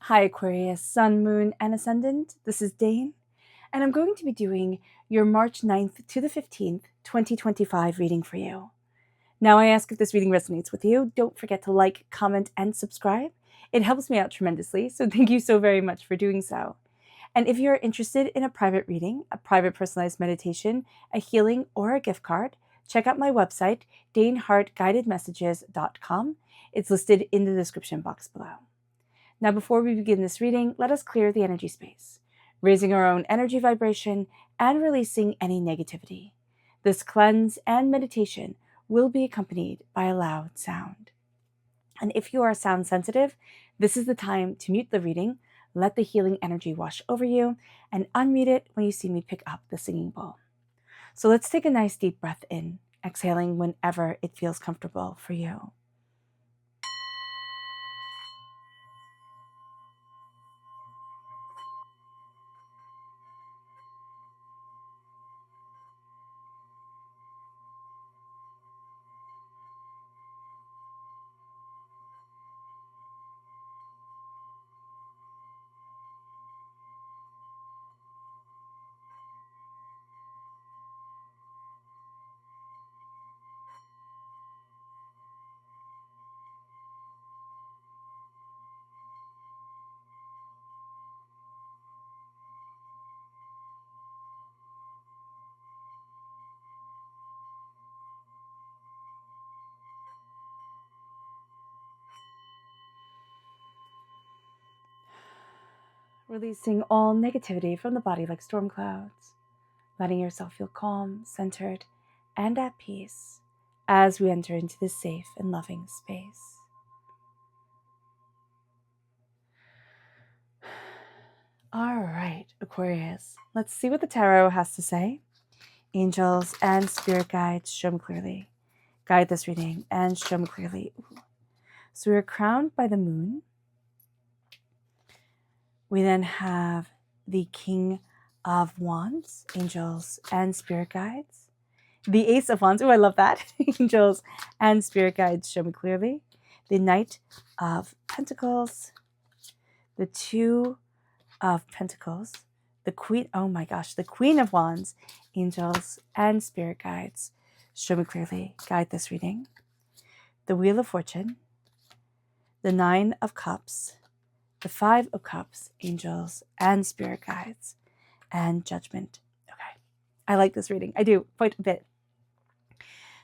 Hi Aquarius, Sun, Moon, and Ascendant. This is Dane, and I'm going to be doing your March 9th to the 15th, 2025 reading for you. Now I ask if this reading resonates with you. Don't forget to like, comment, and subscribe. It helps me out tremendously, so thank you so very much for doing so. And if you're interested in a private reading, a private personalized meditation, a healing, or a gift card, check out my website, danehartguidedmessages.com. It's listed in the description box below. Now, before we begin this reading, let us clear the energy space, raising our own energy vibration and releasing any negativity. This cleanse and meditation will be accompanied by a loud sound. And if you are sound sensitive, this is the time to mute the reading, let the healing energy wash over you, and unmute it when you see me pick up the singing bowl. So let's take a nice deep breath in, exhaling whenever it feels comfortable for you. Releasing all negativity from the body like storm clouds, letting yourself feel calm, centered, and at peace as we enter into this safe and loving space. All right, Aquarius, let's see what the tarot has to say. Angels and spirit guides, show me clearly. Guide this reading and show me clearly. Ooh. So we're crowned by the moon. We then have the King of Wands, angels and spirit guides. The Ace of Wands, oh, I love that. Angels and spirit guides, show me clearly. The Knight of Pentacles, the Two of Pentacles, the Queen, oh my gosh, the Queen of Wands, angels and spirit guides, show me clearly. Guide this reading. The Wheel of Fortune, the Nine of Cups, the Five of Cups, angels and spirit guides, and Judgment. Okay, I like this reading. I do, quite a bit.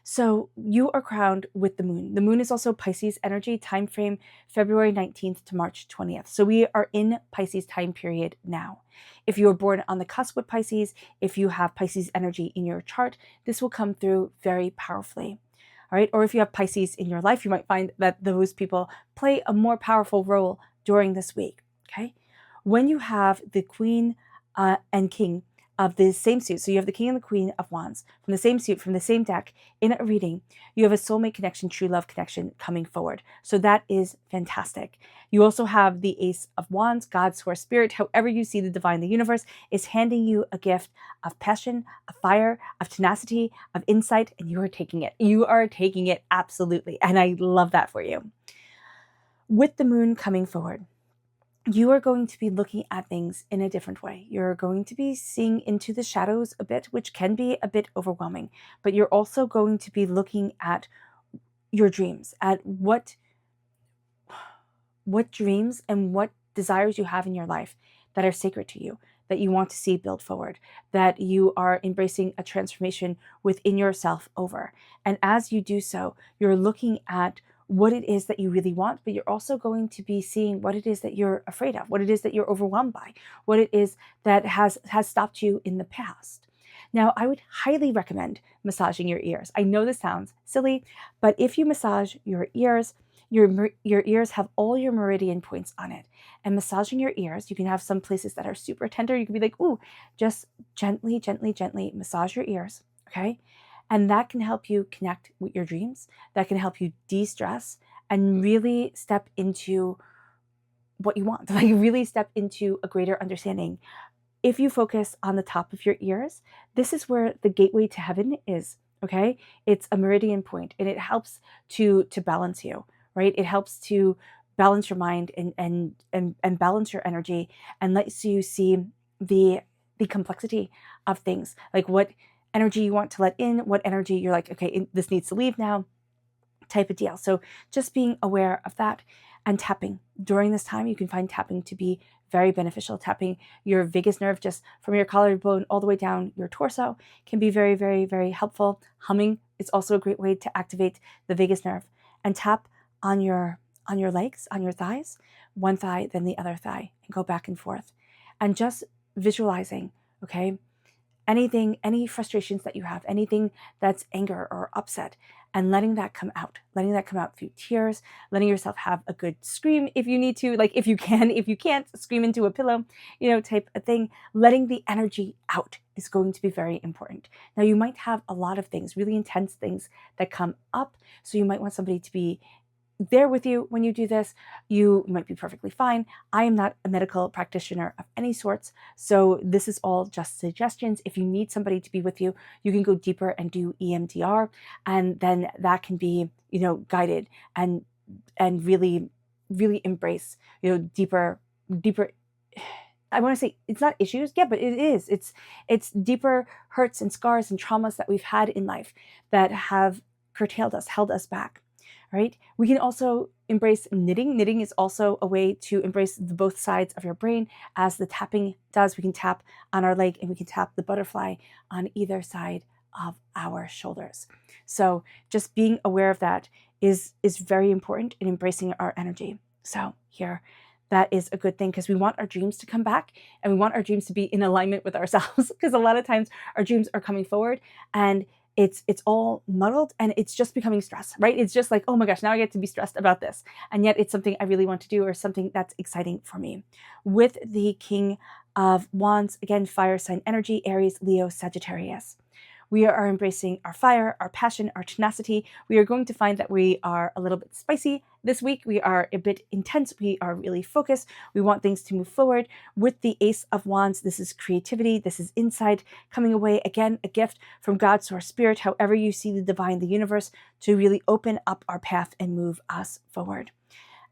So you are crowned with the moon. The moon is also Pisces energy, time frame February 19th to March 20th. So we are in Pisces time period now. If you were born on the cusp with Pisces, if you have Pisces energy in your chart, this will come through very powerfully. All right. Or if you have Pisces in your life, you might find that those people play a more powerful role during this week. Okay. When you have the Queen and King of the same suit, so you have the King and the Queen of Wands from the same suit, from the same deck, in a reading, you have a soulmate connection, true love connection coming forward. So that is fantastic. You also have the Ace of Wands, God's source spirit, however you see the divine, the universe is handing you a gift of passion, of fire, of tenacity, of insight, and you are taking it. You are taking it absolutely. And I love that for you. With the moon coming forward, you are going to be looking at things in a different way. You're going to be seeing into the shadows a bit, which can be a bit overwhelming, but you're also going to be looking at your dreams, at what dreams and what desires you have in your life that are sacred to you, that you want to see build forward, that you are embracing a transformation within yourself over. And as you do so, you're looking at what it is that you really want, but you're also going to be seeing what it is that you're afraid of, what it is that you're overwhelmed by, what it is that has stopped you in the past. Now, I would highly recommend massaging your ears. I know this sounds silly, but if you massage your ears, your ears have all your meridian points on it. And massaging your ears, you can have some places that are super tender. You can be like, ooh, just gently, gently, gently massage your ears, okay? And that can help you connect with your dreams. That can help you de-stress and really step into what you want, like really step into a greater understanding. If you focus on the top of your ears, this is where the gateway to heaven is, okay? It's a meridian point and it helps to balance you, right? It helps to balance your mind and balance your energy, and lets you see the complexity of things, like what energy you want to let in, what energy you're like, okay, this needs to leave now, type of deal. So just being aware of that. And tapping during this time, you can find tapping to be very beneficial. Tapping your vagus nerve, just from your collarbone all the way down your torso, can be very, very, very helpful. Humming is also a great way to activate the vagus nerve. And tap on your legs, on your thighs, one thigh, then the other thigh, and go back and forth. And just visualizing, okay, anything, any frustrations that you have, anything that's anger or upset, and letting that come out through tears, letting yourself have a good scream if you need to, like if you can. If you can't, scream into a pillow, type of thing. Letting the energy out is going to be very important. Now, you might have a lot of things, really intense things that come up, so you might want somebody to be there with you when you do this. You might be perfectly fine. I am not a medical practitioner of any sorts, so this is all just suggestions. If you need somebody to be with you, you can go deeper and do EMDR, and then that can be, guided and really, really embrace, deeper. I want to say it's not issues, yeah, but it is. It's deeper hurts and scars and traumas that we've had in life that have curtailed us, held us back. Right? We can also embrace knitting. Knitting is also a way to embrace both sides of your brain, as the tapping does. We can tap on our leg and we can tap the butterfly on either side of our shoulders. So just being aware of that is very important in embracing our energy. So here, that is a good thing, because we want our dreams to come back, and we want our dreams to be in alignment with ourselves, because a lot of times our dreams are coming forward and it's all muddled, and it's just becoming stress, right? It's just like, oh my gosh, now I get to be stressed about this. And yet it's something I really want to do, or something that's exciting for me. With the King of Wands, again, fire sign energy, Aries, Leo, Sagittarius. We are embracing our fire, our passion, our tenacity. We are going to find that we are a little bit spicy this week. We are a bit intense. We are really focused. We want things to move forward. With the Ace of Wands, this is creativity. This is insight coming away. Again, a gift from God, source, spirit, however you see the divine, the universe, to really open up our path and move us forward.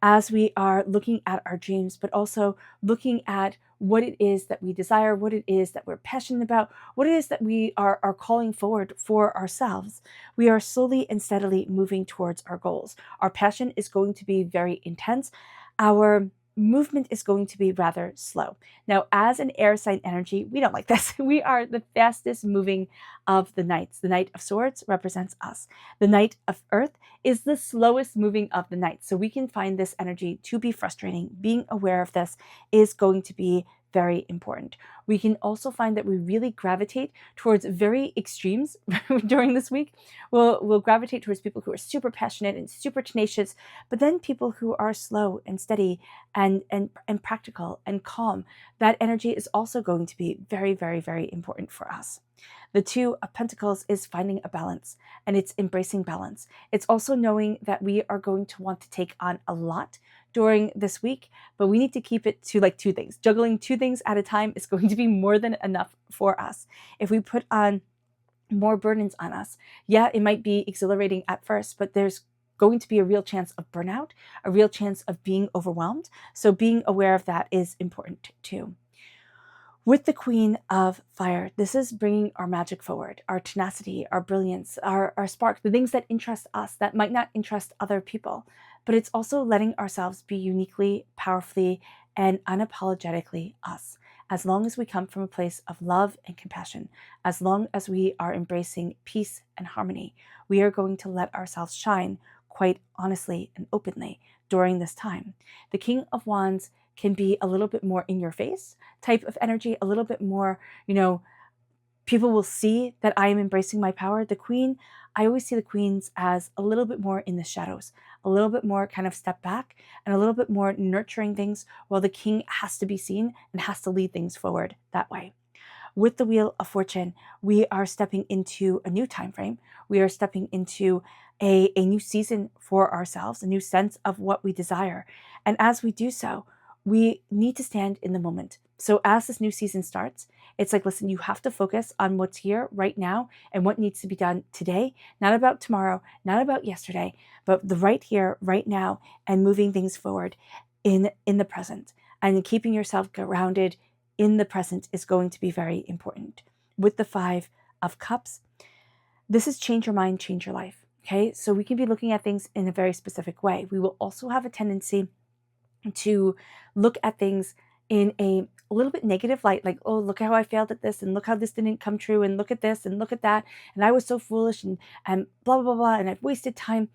As we are looking at our dreams, but also looking at what it is that we desire, what it is that we're passionate about, what it is that we are calling forward for ourselves, we are slowly and steadily moving towards our goals. Our passion is going to be very intense. Our movement is going to be rather slow. Now, as an air sign energy, we don't like this. We are the fastest moving of the knights. The Knight of Swords represents us. The Knight of Earth is the slowest moving of the knights. So we can find this energy to be frustrating. Being aware of this is going to be very important. We can also find that we really gravitate towards very extremes during this week. We'll gravitate towards people who are super passionate and super tenacious, but then people who are slow and steady and practical and calm. That energy is also going to be very, very, very important for us. The Two of Pentacles is finding a balance, and it's embracing balance. It's also knowing that we are going to want to take on a lot during this week, but we need to keep it to like two things. Juggling two things at a time is going to be more than enough for us. If we put on more burdens on us, yeah, it might be exhilarating at first, but there's going to be a real chance of burnout, a real chance of being overwhelmed. So being aware of that is important too. With the Queen of Fire, this is bringing our magic forward, our tenacity, our brilliance, our spark, the things that interest us that might not interest other people. But it's also letting ourselves be uniquely, powerfully, and unapologetically us. As long as we come from a place of love and compassion, as long as we are embracing peace and harmony, we are going to let ourselves shine quite honestly and openly during this time. The King of Wands can be a little bit more in your face type of energy, a little bit more, people will see that I am embracing my power. The Queen, I always see the Queens as a little bit more in the shadows, a little bit more kind of step back and a little bit more nurturing things, while the King has to be seen and has to lead things forward that way. With the Wheel of Fortune, we are stepping into a new time frame. We are stepping into a new season for ourselves, a new sense of what we desire. And as we do so, we need to stand in the moment. So as this new season starts, it's like, listen, you have to focus on what's here right now and what needs to be done today, not about tomorrow, not about yesterday, but the right here, right now, and moving things forward in the present. And keeping yourself grounded in the present is going to be very important. With the 5 of Cups, this is change your mind, change your life. Okay, so we can be looking at things in a very specific way. We will also have a tendency to look at things in a little bit negative light, like, oh, look how I failed at this, and look how this didn't come true, and look at this, and look at that, and I was so foolish, and blah, blah, blah, blah, and I've wasted time.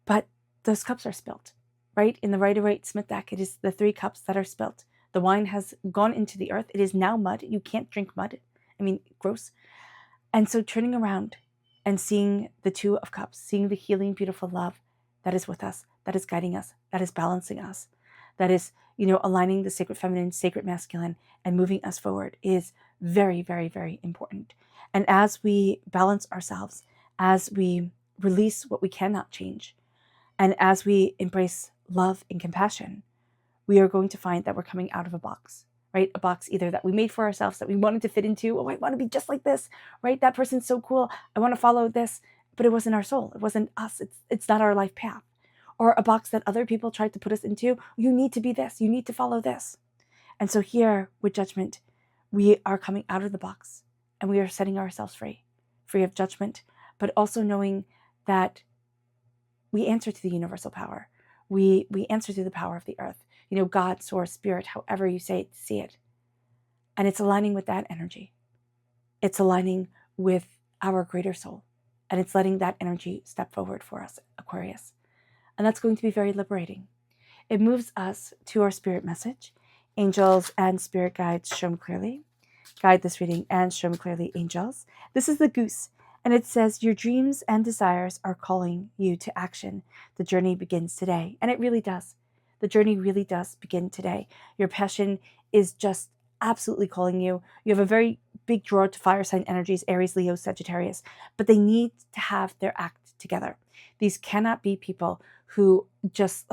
But those cups are spilt, right? In the Rider-Waite-Smith deck, it is the 3 cups that are spilt. The wine has gone into the earth. It is now mud. You can't drink mud. I mean, gross. And so turning around and seeing the 2 of Cups, seeing the healing, beautiful love that is with us, that is guiding us, that is balancing us, that is, aligning the sacred feminine, sacred masculine, and moving us forward is very, very, very important. And as we balance ourselves, as we release what we cannot change, and as we embrace love and compassion, we are going to find that we're coming out of a box, right? A box either that we made for ourselves that we wanted to fit into. Oh, I want to be just like this, right? That person's so cool. I want to follow this, but it wasn't our soul. It wasn't us. It's not our life path. Or a box that other people tried to put us into. You need to be this. You need to follow this. And so here with judgment, we are coming out of the box and we are setting ourselves free of judgment, but also knowing that we answer to the universal power. We answer to the power of the earth. God, source, spirit, however you see it. And it's aligning with that energy. It's aligning with our greater soul. And it's letting that energy step forward for us, Aquarius. And that's going to be very liberating. It moves us to our spirit message. Angels and spirit guides, show me clearly. Guide this reading and show me clearly, angels. This is the goose. And it says, your dreams and desires are calling you to action. The journey begins today. And it really does. The journey really does begin today. Your passion is just absolutely calling you. You have a very big draw to fire sign energies, Aries, Leo, Sagittarius, but they need to have their act together. These cannot be people who just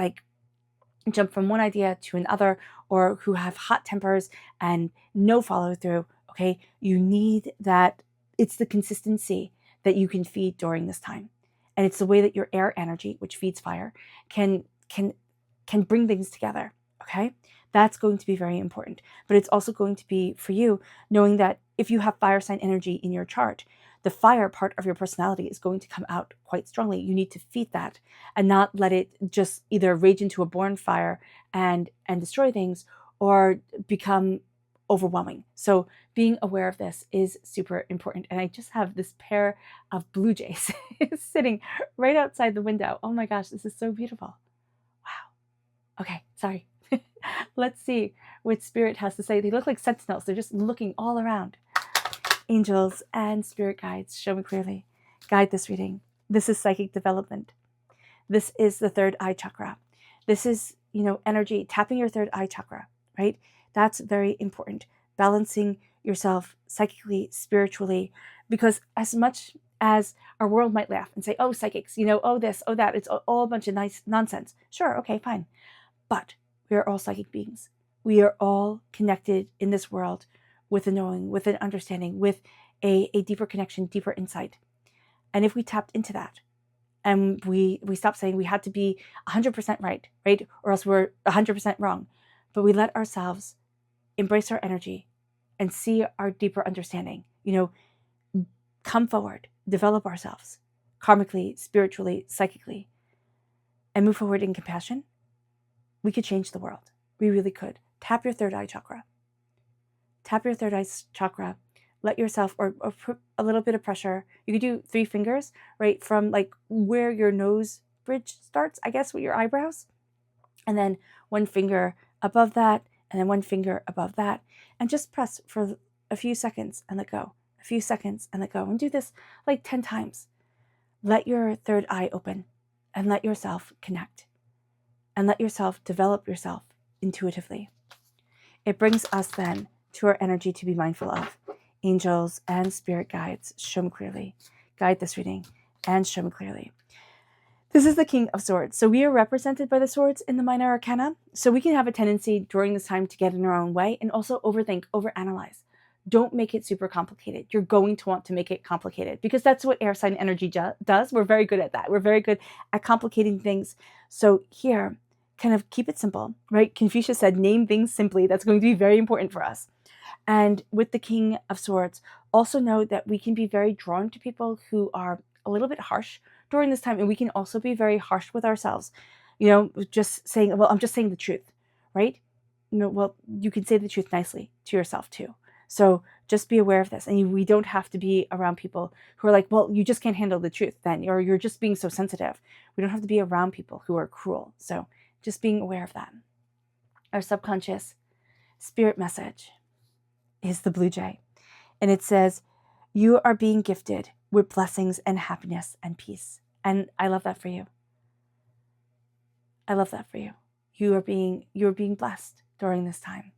jump from one idea to another, or who have hot tempers and no follow through. Okay. You need that. It's the consistency that you can feed during this time. And it's the way that your air energy, which feeds fire, can bring things together. Okay. That's going to be very important. But it's also going to be for you knowing that if you have fire sign energy in your chart, the fire part of your personality is going to come out quite strongly. You need to feed that and not let it just either rage into a born fire and destroy things, or become overwhelming. So being aware of this is super important. And I just have this pair of blue jays sitting right outside the window. Oh my gosh, this is so beautiful. Wow. Okay, sorry. Let's see what spirit has to say. They look like sentinels. They're just looking all around. Angels and spirit guides, show me clearly. Guide this reading. This is psychic development. This is the 3rd eye chakra. This is, energy, tapping your 3rd eye chakra, right? That's very important. Balancing yourself psychically, spiritually, because as much as our world might laugh and say, oh, psychics, oh, this, oh, that, it's all a bunch of nice nonsense. Sure, okay, fine. But we are all psychic beings. We are all connected in this world with a knowing, with an understanding, with a deeper connection, deeper insight. And if we tapped into that, and we stopped saying we had to be 100% right? Or else we're 100% wrong. But we let ourselves embrace our energy and see our deeper understanding, come forward, develop ourselves karmically, spiritually, psychically, and move forward in compassion, we could change the world. We really could. Tap your 3rd eye chakra. Tap your 3rd eye chakra. Let yourself, or put a little bit of pressure. You could do 3 fingers, right? From where your nose bridge starts, I guess, with your eyebrows. And then 1 finger above that, and then 1 finger above that. And just press for a few seconds and let go. A few seconds and let go. And do this 10 times. Let your 3rd eye open and let yourself connect. And let yourself develop yourself intuitively. It brings us then to our energy to be mindful of. Angels and spirit guides, show me clearly. Guide this reading and show me clearly. This is the King of Swords. So we are represented by the swords in the minor arcana. So we can have a tendency during this time to get in our own way and also overthink, overanalyze. Don't make it super complicated. You're going to want to make it complicated because that's what air sign energy does. We're very good at that. We're very good at complicating things. So here, kind of keep it simple, right? Confucius said, name things simply. That's going to be very important for us. And with the King of Swords, also know that we can be very drawn to people who are a little bit harsh during this time. And we can also be very harsh with ourselves. You know, just saying, well, I'm just saying the truth, right? No, well, you can say the truth nicely to yourself too. So just be aware of this. And we don't have to be around people who are like, well, you just can't handle the truth then, or you're just being so sensitive. We don't have to be around people who are cruel. So just being aware of that. Our subconscious spirit message is the blue jay. And it says, you are being gifted with blessings and happiness and peace. And I love that for you. I love that for you. You are being blessed during this time.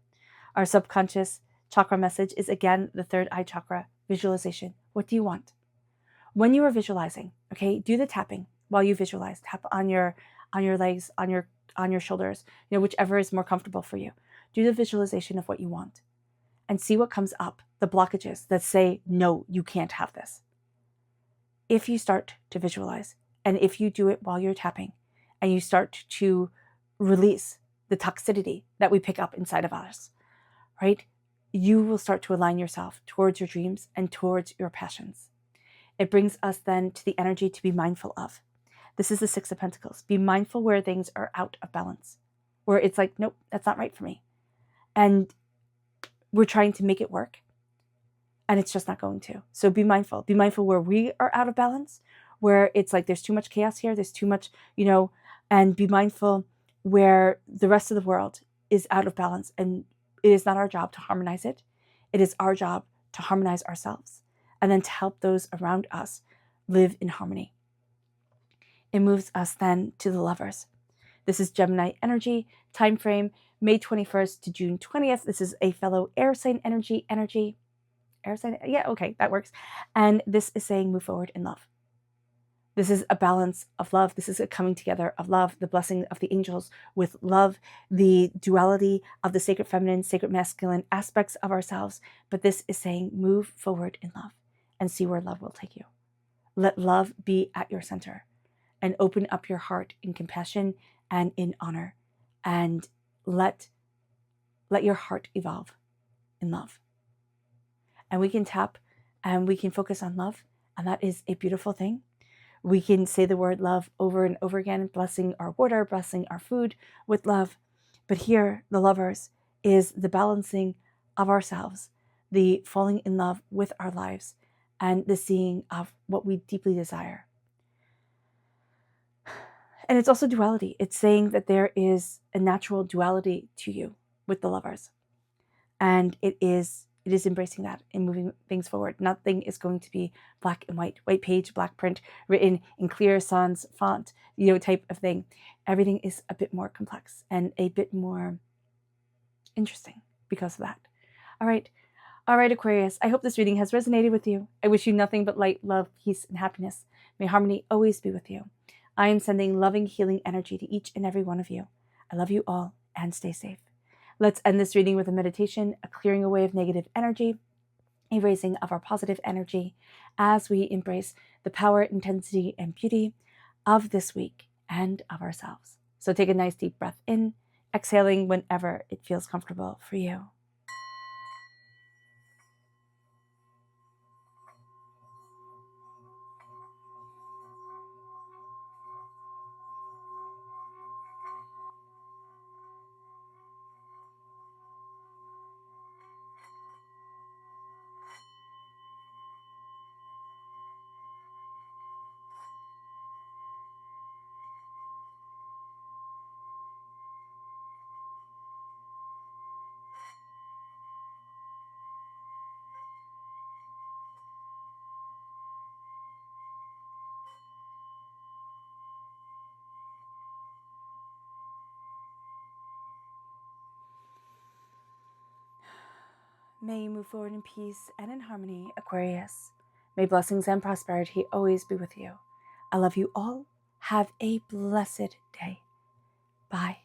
Our subconscious chakra message is again the third eye chakra, visualization. What do you want? When you are visualizing, okay, do the tapping while you visualize. Tap on your legs, on your shoulders, you know, whichever is more comfortable for you. Do the visualization of what you want and see what comes up, the blockages that say, no, you can't have this. If you start to visualize, and if you do it while you're tapping, and you start to release the toxicity that we pick up inside of us, right? You will start to align yourself towards your dreams and towards your passions. It brings us then to the energy to be mindful of. This is the Six of Pentacles. Be mindful where things are out of balance, where it's like, nope, that's not right for me. And we're trying to make it work, and it's just not going to. So be mindful. Be mindful where we are out of balance, where it's like there's too much chaos here, there's too much, you know, and be mindful where the rest of the world is out of balance. And it is not our job to harmonize it. It is our job to harmonize ourselves and then to help those around us live in harmony. It moves us then to the Lovers. This is Gemini energy, time frame, May 21st to June 20th. This is a fellow air sign energy. Air sign, yeah, okay, that works. And this is saying move forward in love. This is a balance of love. This is a coming together of love, the blessing of the angels with love, the duality of the sacred feminine, sacred masculine aspects of ourselves. But this is saying move forward in love and see where love will take you. Let love be at your center and open up your heart in compassion and in honor, and let your heart evolve in love. And we can tap and we can focus on love, and that is a beautiful thing. We can say the word love over and over again, blessing our water, blessing our food with love. But here, the Lovers is the balancing of ourselves, the falling in love with our lives, and the seeing of what we deeply desire. And it's also duality. It's saying that there is a natural duality to you with the Lovers. And it is embracing that and moving things forward. Nothing is going to be black and white page, black print, written in clear sans font, you know, type of thing. Everything is a bit more complex and a bit more interesting because of that. All right, Aquarius, I hope this reading has resonated with you. I wish you nothing but light, love, peace, and happiness. May harmony always be with you. I am sending loving, healing energy to each and every one of you. I love you all, and stay safe. Let's end this reading with a meditation, a clearing away of negative energy, a raising of our positive energy as we embrace the power, intensity, and beauty of this week and of ourselves. So take a nice deep breath in, exhaling whenever it feels comfortable for you. May you move forward in peace and in harmony, Aquarius. May blessings and prosperity always be with you. I love you all. Have a blessed day. Bye.